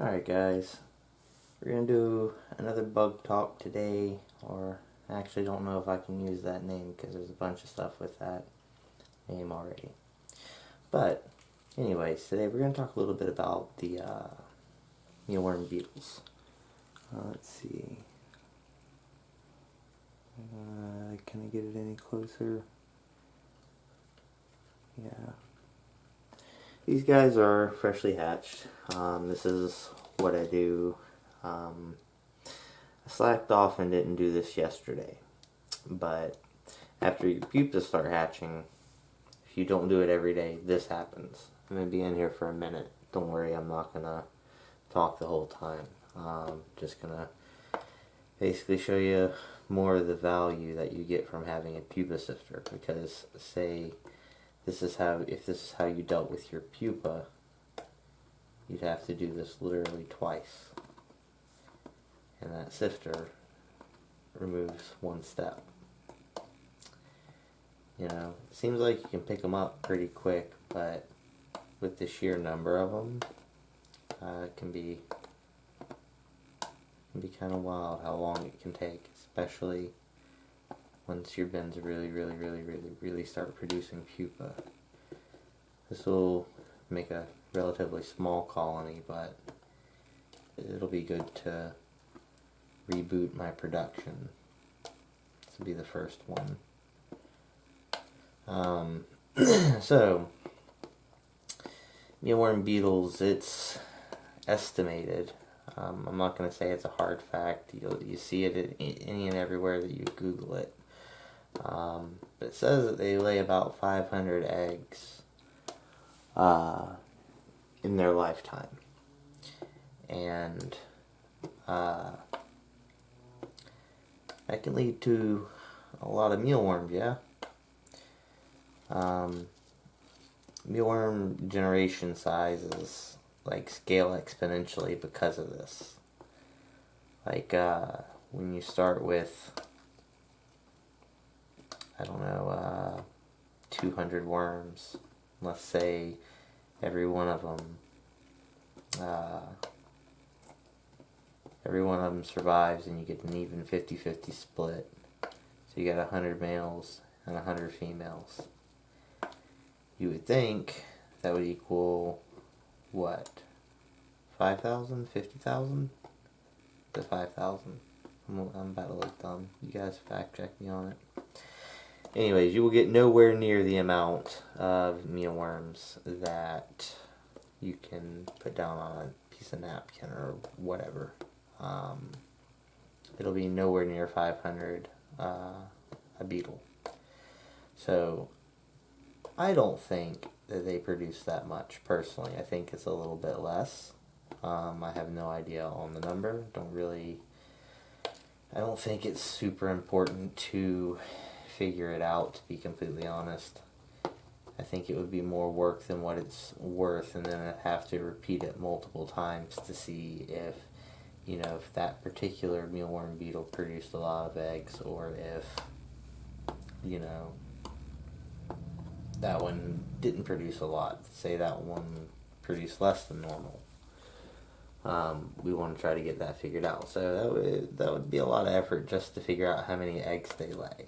Alright guys, we're going to do another bug talk today, or I actually don't know if I can use that name because there's a bunch of stuff with that name already. But anyways, today we're going to talk a little bit about the mealworm beetles. Let's see, can I get it any closer? Yeah. These guys are freshly hatched. This is what I do. I slacked off and didn't do this yesterday. But after your pupas start hatching, if you don't do it every day, this happens. I'm going to be in here for a minute. Don't worry, I'm not going to talk the whole time. Just going to basically show you more of the value that you get from having a pupa sifter. Because, say, if this is how you dealt with your pupa, you'd have to do this literally twice. And that sifter removes one step. You know, it seems like you can pick them up pretty quick, but with the sheer number of them, it can be kind of wild how long it can take, especially once your bins really start producing pupa. This will make a relatively small colony, but it'll be good to reboot my production. This will be the first one. So, mealworm beetles, it's estimated. I'm not going to say it's a hard fact. You see it any and everywhere that you Google it. But it says that they lay about 500 eggs in their lifetime. And that can lead to a lot of mealworms, yeah? Mealworm generation sizes scale exponentially because of this. When you start with, I don't know, 200 worms, let's say every one of them survives, and you get an even 50-50 split. So you got 100 males and 100 females. You would think that would equal, what, 5,000, 50,000? To 5,000. I'm about to look dumb. You guys fact check me on it. Anyways, you will get nowhere near the amount of mealworms that you can put down on a piece of napkin or whatever. It'll be nowhere near 500 a beetle. So I don't think that they produce that much personally. I think it's a little bit less. I have no idea on the number. I don't think it's super important to figure it out, to be completely honest. I think it would be more work than what it's worth, and then I'd have to repeat it multiple times to see if that particular mealworm beetle produced a lot of eggs, or if that one didn't produce a lot. Say that one produced less than normal. We want to try to get that figured out. So that would be a lot of effort just to figure out how many eggs they lay.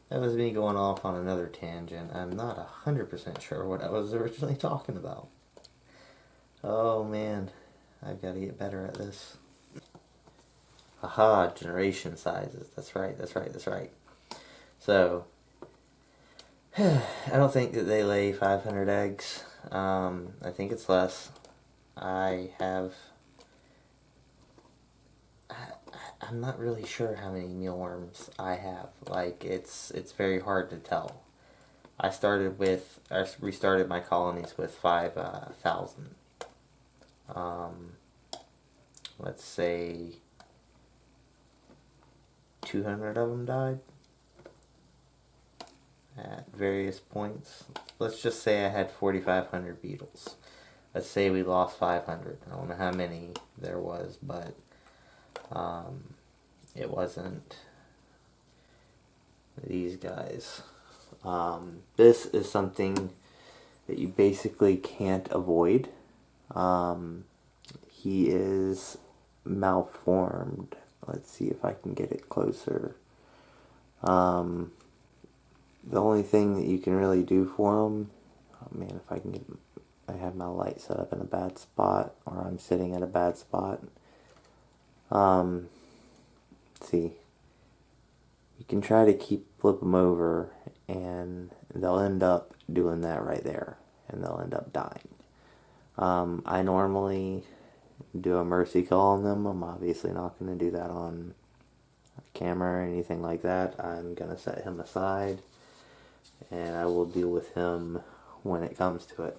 That was me going off on another tangent. I'm not 100% sure what I was originally talking about. Oh man, I've got to get better at this. Aha, generation sizes. That's right. So, I don't think that they lay 500 eggs. I think it's less. I'm not really sure how many mealworms I have. It's very hard to tell. I restarted my colonies with 5,000. Let's say 200 of them died at various points. Let's just say I had 4,500 beetles. Let's say we lost 500. I don't know how many there was, but it wasn't these guys. This is something that you basically can't avoid. He is malformed. Let's see if I can get it closer. The only thing that you can really do for him, oh man, if I can get, I have my light set up in a bad spot, or I'm sitting at a bad spot. Let's see. You can try to flip them over, and they'll end up doing that right there, and they'll end up dying. I normally do a mercy kill on them. I'm obviously not going to do that on camera or anything like that. I'm going to set him aside, and I will deal with him when it comes to it.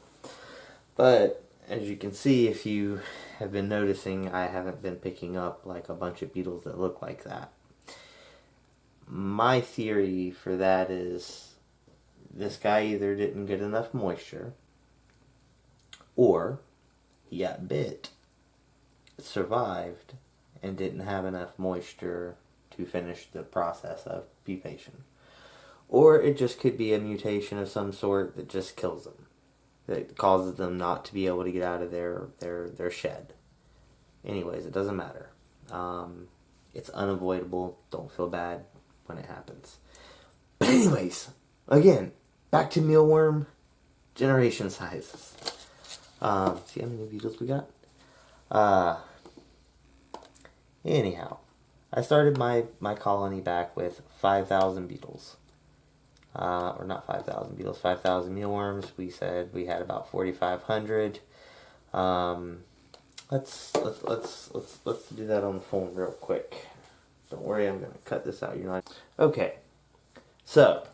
But as you can see, if you have been noticing, I haven't been picking up like a bunch of beetles that look like that. My theory for that is this guy either didn't get enough moisture, or he got bit, survived, and didn't have enough moisture to finish the process of pupation. Or it just could be a mutation of some sort that just kills them, that causes them not to be able to get out of their shed. Anyways, it doesn't matter. It's unavoidable. Don't feel bad when it happens. But anyways, again, back to mealworm generation sizes. See how many beetles we got? Anyhow, I started my colony back with 5,000 beetles. Or not 5,000 beetles, 5,000 mealworms. We said we had about 4,500. Let's do that on the phone real quick. Don't worry, I'm gonna cut this out. You're not okay. So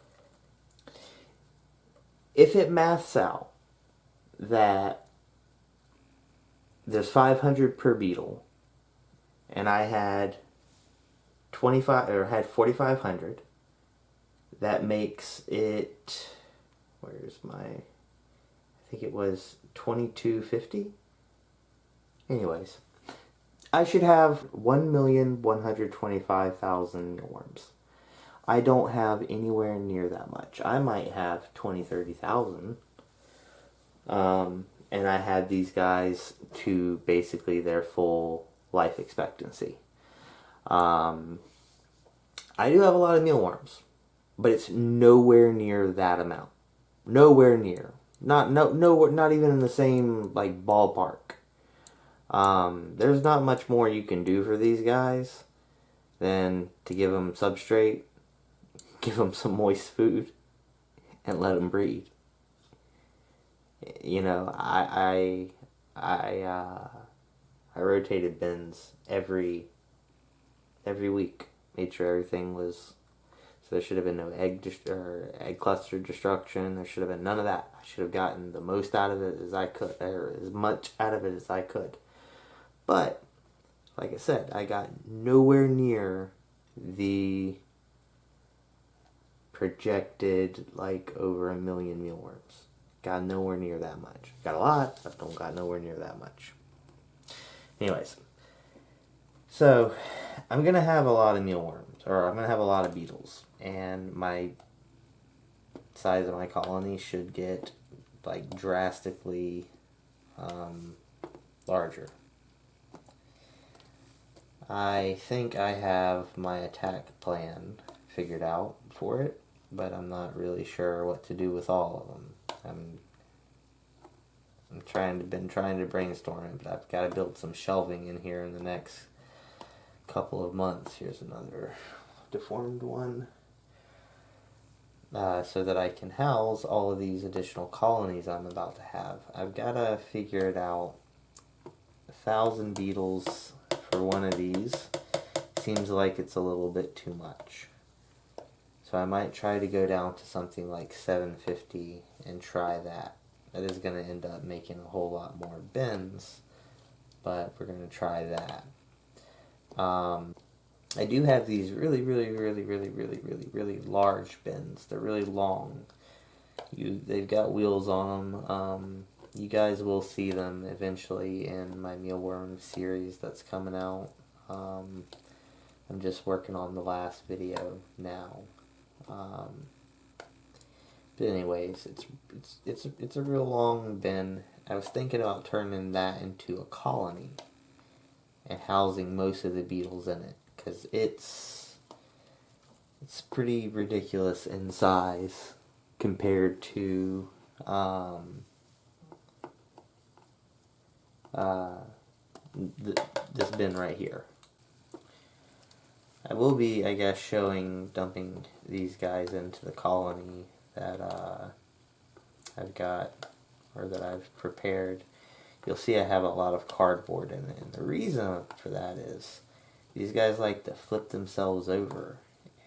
if it maths out that there's 500 per beetle, and I had 4,500. That makes it, where's my, I think it was 2,250. Anyways, I should have 1,125,000 mealworms. I don't have anywhere near that much. I might have 20,000, 30,000. And I had these guys to basically their full life expectancy. I do have a lot of mealworms, but it's nowhere near that amount. Nowhere near. Not even in the same like ballpark. There's not much more you can do for these guys than to give them substrate, give them some moist food, and let them breed. You know, I rotated bins every week. Made sure everything was, so there should have been no egg cluster destruction. There should have been none of that. I should have gotten the most out of it as I could, or as much out of it as I could. But like I said, I got nowhere near the projected like over 1 million mealworms. Got nowhere near that much. Got a lot, but don't got nowhere near that much. Anyways, so I'm going to have a lot of mealworms, or I'm going to have a lot of beetles, and my size of my colony should get like drastically larger. I think I have my attack plan figured out for it, but I'm not really sure what to do with all of them. Been trying to brainstorm it, but I've got to build some shelving in here in the next couple of months. Here's another deformed one, so that I can house all of these additional colonies I'm about to have. I've got to figure it out. 1,000 beetles for one of these seems like it's a little bit too much. So I might try to go down to something like 750 and try that. That is going to end up making a whole lot more bins, but we're going to try that. I do have these really large bins. They're really long. They've got wheels on them. You guys will see them eventually in my mealworm series that's coming out. I'm just working on the last video now. But anyways, it's a real long bin. I was thinking about turning that into a colony and housing most of the beetles in it, because it's pretty ridiculous in size compared to this bin right here. I will be, I guess, dumping these guys into the colony that I've got, or that I've prepared. You'll see I have a lot of cardboard in it, and the reason for that is these guys like to flip themselves over,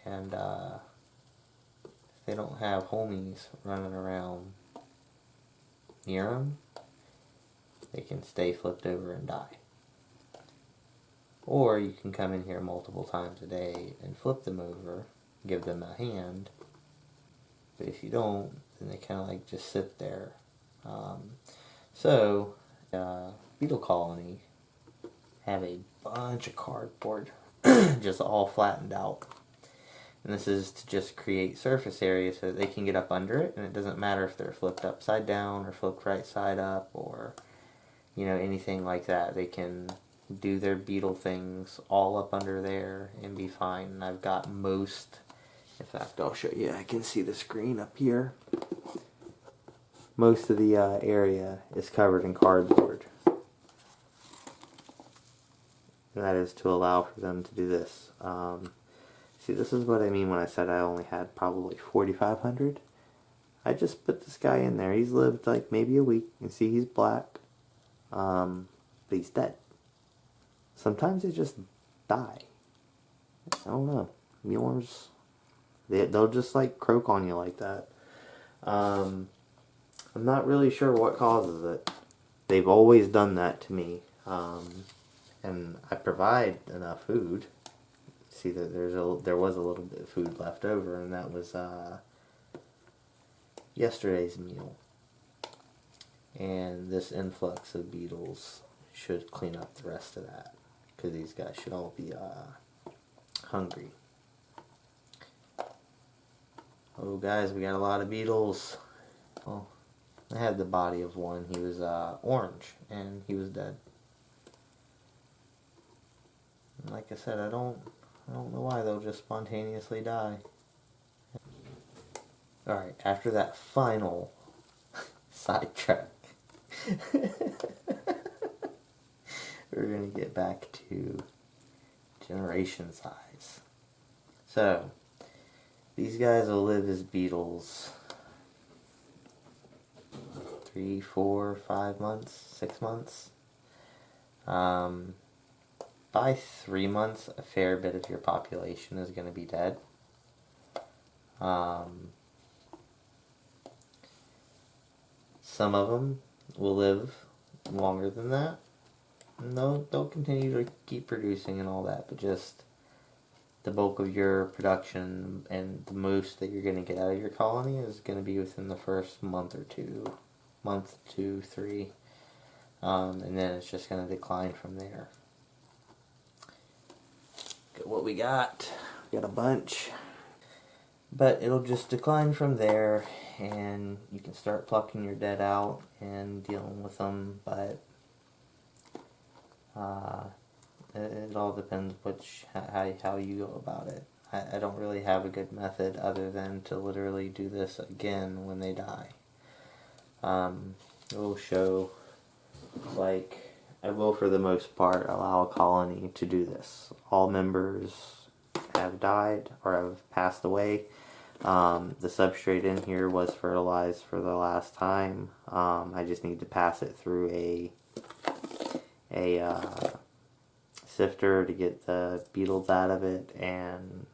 and if they don't have homies running around near them, they can stay flipped over and die. Or you can come in here multiple times a day and flip them over, give them a hand, but if you don't, then they kind of like just sit there. Beetle colony have a bunch of cardboard just all flattened out. And this is to just create surface area so that they can get up under it, and it doesn't matter if they're flipped upside down or flipped right side up or, you know, anything like that. They can do their beetle things all up under there and be fine. And I've got most, in fact, I'll show you. I can see the screen up here. Most of the area is covered in cardboard. And that is to allow for them to do this. See, this is what I mean when I said I only had probably 4,500. I just put this guy in there. He's lived like maybe a week. You can see he's black. But he's dead. Sometimes they just die. I don't know. Mealworms, they'll just like croak on you like that. I'm not really sure what causes it. They've always done that to me. And I provide enough food. See that there was a little bit of food left over, and that was yesterday's meal. And this influx of beetles should clean up the rest of that, because these guys should all be hungry. Oh guys, we got a lot of beetles. Well, I had the body of one. He was orange, and he was dead. And like I said, I don't know why they'll just spontaneously die. Alright, after that final sidetrack, we're going to get back to generation size. So, these guys will live as beetles 3, 4, 5 months, 6 months. By 3 months, a fair bit of your population is going to be dead. Some of them will live longer than that. And they'll continue to keep producing and all that, but just the bulk of your production and the most that you're going to get out of your colony is going to be within the first month or two, month 2, 3, and then it's just going to decline from there. Look at what we got. We got a bunch. But it'll just decline from there, and you can start plucking your dead out and dealing with them, but it all depends how you go about it. I don't really have a good method other than to literally do this again when they die. It will show, like, I will for the most part allow a colony to do this. All members have died or have passed away. The substrate in here was fertilized for the last time. I just need to pass it through a sifter to get the beetles out of it, and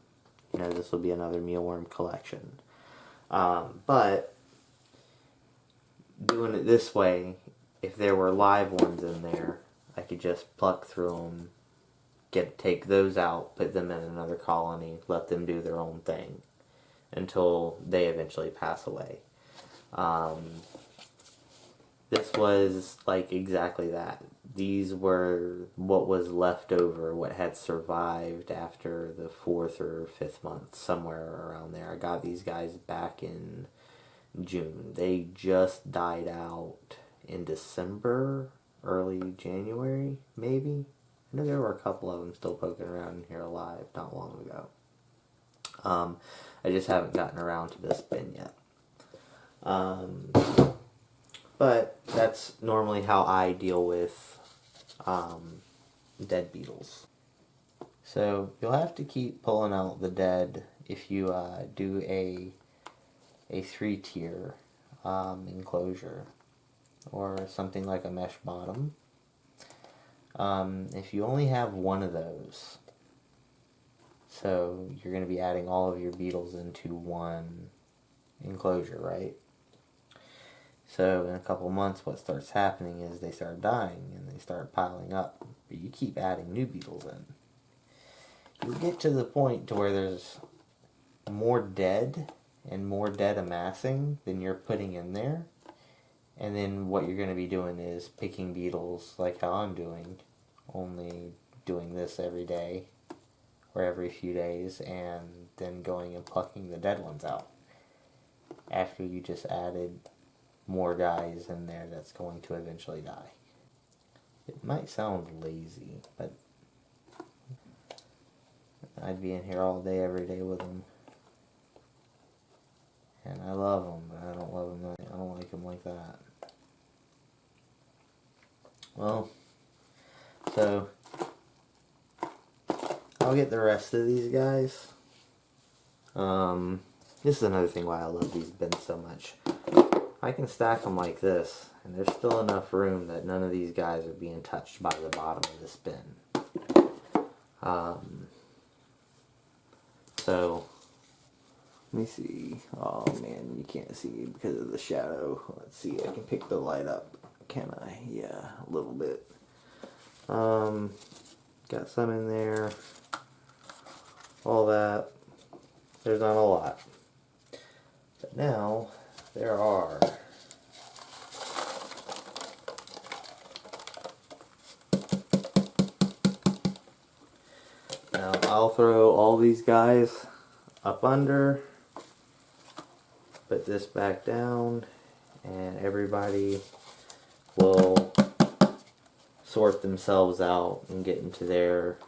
you know, this will be another mealworm collection. But doing it this way, if there were live ones in there, I could just pluck through them, take those out, put them in another colony, let them do their own thing until they eventually pass away. This was like exactly that. These were what was left over, what had survived after the 4th or 5th month, somewhere around there. I got these guys back in June. They just died out in December, early January, maybe. I know there were a couple of them still poking around in here alive not long ago. I just haven't gotten around to this bin yet. But that's normally how I deal with dead beetles. So you'll have to keep pulling out the dead if you do a 3-tier enclosure or something like a mesh bottom. If you only have one of those, so you're going to be adding all of your beetles into one enclosure, right? So in a couple months what starts happening is they start dying and they start piling up, but you keep adding new beetles in. You get to the point to where there's more dead and more dead amassing than you're putting in there. And then what you're going to be doing is picking beetles like how I'm doing, only doing this every day or every few days, and then going and plucking the dead ones out after you just added more guys in there that's going to eventually die. It might sound lazy, but I'd be in here all day every day with them. And I love them, but I don't love them. I don't like them like that. Well, so I'll get the rest of these guys. This is another thing why I love these bins so much. I can stack them like this, and there's still enough room that none of these guys are being touched by the bottom of this bin. So let me see. Oh man, you can't see because of the shadow. Let's see, I can pick the light up. Can I? Yeah, a little bit. Got some in there. All that. There's not a lot. But now, there are. Now, I'll throw all these guys up under, put this back down, and everybody will sort themselves out and get into their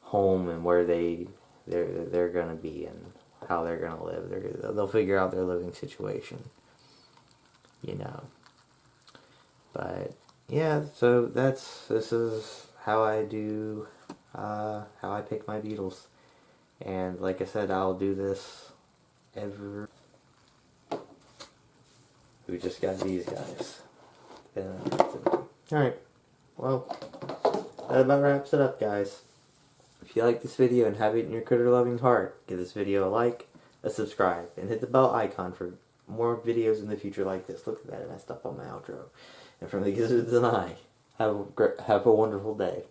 home and where they're going to be and how they're going to live. They'll figure out their living situation, you know. But yeah, so this is how I do how I pick my beetles. And like I said, I'll do this every. We just got these guys. Alright, well, that about wraps it up, guys. If you like this video and have it in your critter loving heart, give this video a like, a subscribe, and hit the bell icon for more videos in the future like this. Look at that, I messed up on my outro. And from Thegizards and I, have a wonderful day.